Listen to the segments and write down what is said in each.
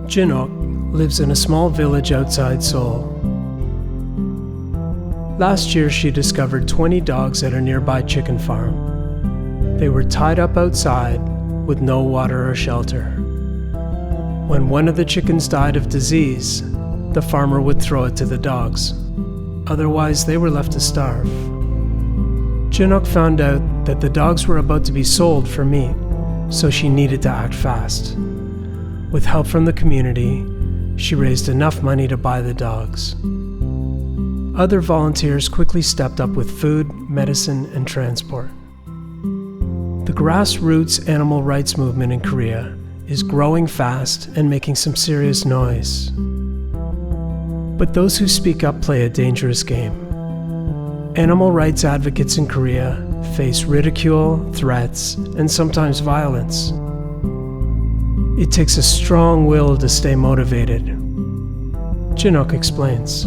Jinoak lives in a small village outside Seoul. Last year, she discovered 20 dogs at a nearby chicken farm. They were tied up outside with no water or shelter. When one of the chickens died of disease, the farmer would throw it to the dogs. Otherwise, they were left to starve. Jinoak found out that the dogs were about to be sold for meat, so she needed to act fast. With help from the community, she raised enough money to buy the dogs. Other volunteers quickly stepped up with food, medicine, and transport. The grassroots animal rights movement in Korea is growing fast and making some serious noise. But those who speak up play a dangerous game. Animal rights advocates in Korea face ridicule, threats, and sometimes violence. It takes a strong will to stay motivated. Jinoak explains.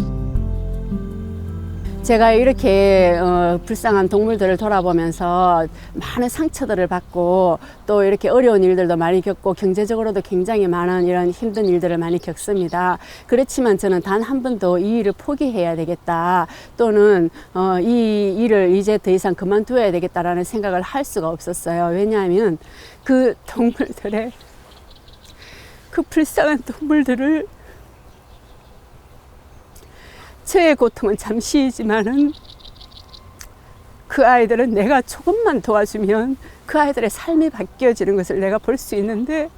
제가 이렇게 불쌍한 동물들을 돌아보면서 많은 상처들을 받고 또 이렇게 어려운 일들도 많이 겪고 경제적으로도 굉장히 많은 이런 힘든 일들을 많이 겪습니다. 그렇지만 저는 단 한 번도 이 일을 포기해야 되겠다 또는 이 일을 이제 더 이상 그만둬야 되겠다라는 생각을 할 수가 없었어요. 왜냐하면 그 동물들의 그 불쌍한 동물들을 저의 고통은 잠시이지만은 그 아이들은 내가 조금만 도와주면 그 아이들의 삶이 바뀌어지는 것을 내가 볼 수 있는데